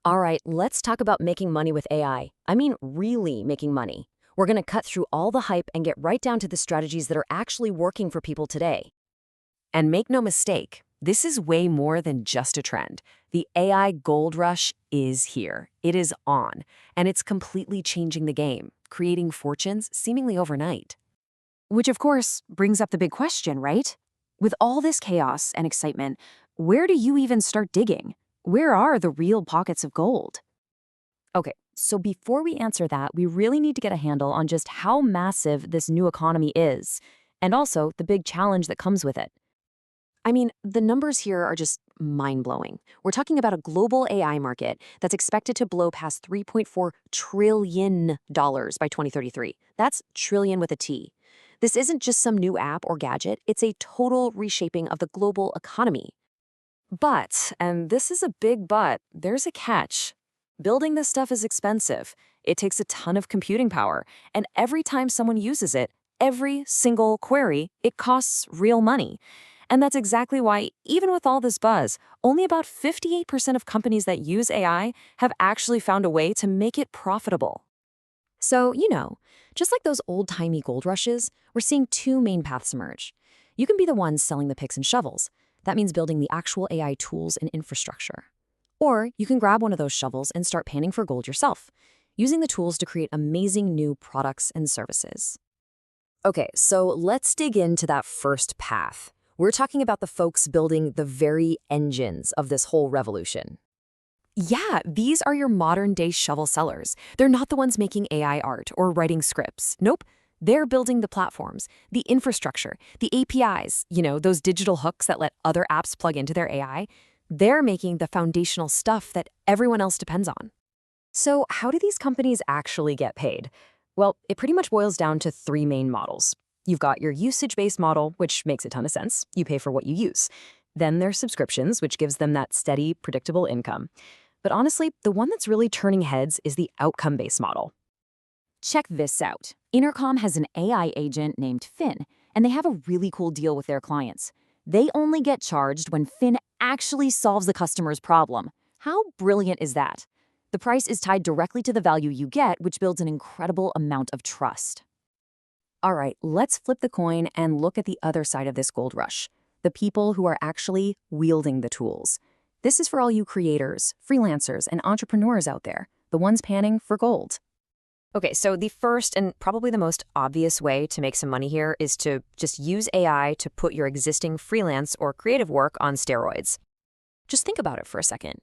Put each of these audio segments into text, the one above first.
All right, let's talk about making money with AI. I mean, really making money. We're going to cut through all the hype and get right down to the strategies that are actually working for people today. And make no mistake, this is way more than just a trend. The AI gold rush is here. It is on, and it's completely changing the game, creating fortunes seemingly overnight. Which, of course, brings up the big question, right? With all this chaos and excitement, where do you even start digging? Where are the real pockets of gold? Okay, so before we answer that, we really need to get a handle on just how massive this new economy is, and also the big challenge that comes with it. I mean, the numbers here are just mind-blowing. We're talking about a global AI market that's expected to blow past $3.4 trillion by 2033. That's trillion with a T. This isn't just some new app or gadget, it's a total reshaping of the global economy. But, and this is a big but, there's a catch. Building this stuff is expensive. It takes a ton of computing power, and every time someone uses it, every single query, it costs real money. And that's exactly why, even with all this buzz, only about 58% of companies that use AI have actually found a way to make it profitable. So, just like those old-timey gold rushes, we're seeing two main paths emerge. You can be the ones selling the picks and shovels. That means building the actual AI tools and infrastructure. Or you can grab one of those shovels and start panning for gold yourself, using the tools to create amazing new products and services. Okay, so let's dig into that first path. We're talking about the folks building the very engines of this whole revolution. Yeah, these are your modern-day shovel sellers. They're not the ones making AI art or writing scripts. Nope. They're building the platforms, the infrastructure, the APIs, those digital hooks that let other apps plug into their AI. They're making the foundational stuff that everyone else depends on. So how do these companies actually get paid? Well, it pretty much boils down to three main models. You've got your usage-based model, which makes a ton of sense. You pay for what you use. Then there's subscriptions, which gives them that steady, predictable income. But honestly, the one that's really turning heads is the outcome-based model. Check this out. Intercom has an AI agent named Finn, and they have a really cool deal with their clients. They only get charged when Finn actually solves the customer's problem. How brilliant is that? The price is tied directly to the value you get, which builds an incredible amount of trust. All right, let's flip the coin and look at the other side of this gold rush, the people who are actually wielding the tools. This is for all you creators, freelancers, and entrepreneurs out there, the ones panning for gold. Okay, so the first and probably the most obvious way to make some money here is to just use AI to put your existing freelance or creative work on steroids. Just think about it for a second.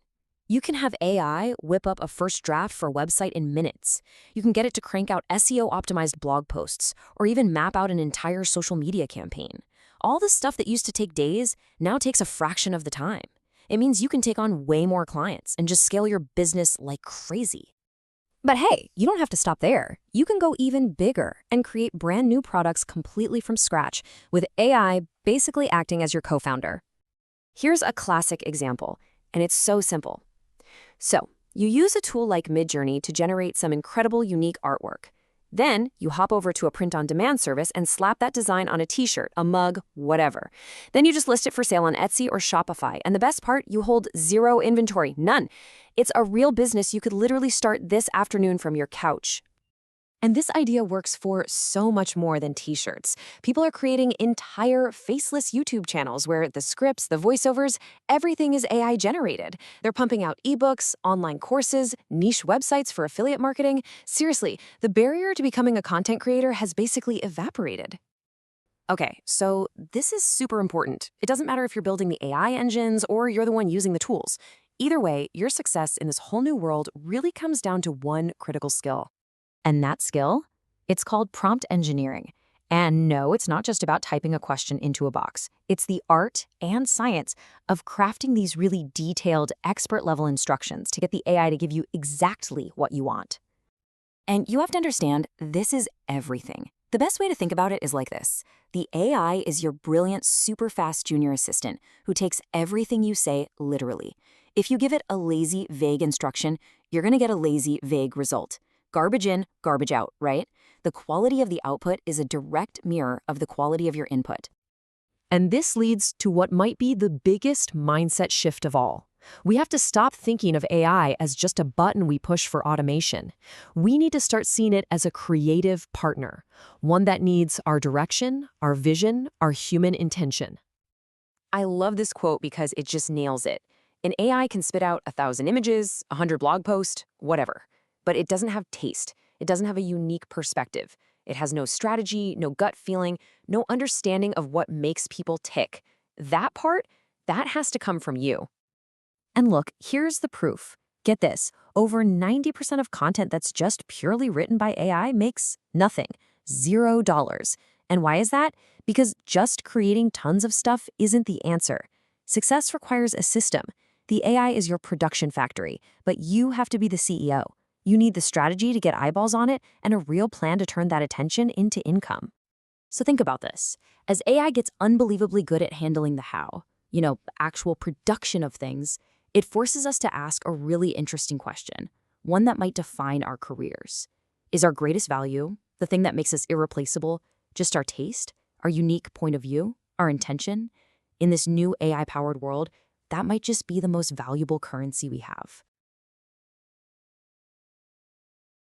You can have AI whip up a first draft for a website in minutes. You can get it to crank out SEO-optimized blog posts or even map out an entire social media campaign. All the stuff that used to take days now takes a fraction of the time. It means you can take on way more clients and just scale your business like crazy. But hey, you don't have to stop there. You can go even bigger and create brand new products completely from scratch with AI basically acting as your co-founder. Here's a classic example, and it's so simple. So, you use a tool like Midjourney to generate some incredible, unique artwork. Then, you hop over to a print-on-demand service and slap that design on a t-shirt, a mug, whatever. Then you just list it for sale on Etsy or Shopify. And the best part, you hold zero inventory, none. It's a real business you could literally start this afternoon from your couch. And this idea works for so much more than t-shirts. People are creating entire faceless YouTube channels where the scripts, the voiceovers, everything is AI generated. They're pumping out ebooks, online courses, niche websites for affiliate marketing. Seriously, the barrier to becoming a content creator has basically evaporated. Okay, so this is super important. It doesn't matter if you're building the AI engines or you're the one using the tools. Either way, your success in this whole new world really comes down to one critical skill. And that skill? It's called prompt engineering. And no, it's not just about typing a question into a box. It's the art and science of crafting these really detailed, expert-level instructions to get the AI to give you exactly what you want. And you have to understand, this is everything. The best way to think about it is like this. The AI is your brilliant, super fast junior assistant who takes everything you say literally. If you give it a lazy, vague instruction, you're going to get a lazy, vague result. Garbage in, garbage out, right? The quality of the output is a direct mirror of the quality of your input. And this leads to what might be the biggest mindset shift of all. We have to stop thinking of AI as just a button we push for automation. We need to start seeing it as a creative partner, one that needs our direction, our vision, our human intention. I love this quote because it just nails it. An AI can spit out 1,000 images, 100 blog posts, whatever. But it doesn't have taste. It doesn't have a unique perspective. It has no strategy, no gut feeling, no understanding of what makes people tick. That part, that has to come from you. And look, here's the proof. Get this, over 90% of content that's just purely written by AI makes nothing, $0. And why is that? Because just creating tons of stuff isn't the answer. Success requires a system. The AI is your production factory, but you have to be the CEO. You need the strategy to get eyeballs on it and a real plan to turn that attention into income. So think about this. As AI gets unbelievably good at handling the how, actual production of things, it forces us to ask a really interesting question, one that might define our careers. Is our greatest value, the thing that makes us irreplaceable, just our taste, our unique point of view, our intention? In this new AI-powered world, that might just be the most valuable currency we have.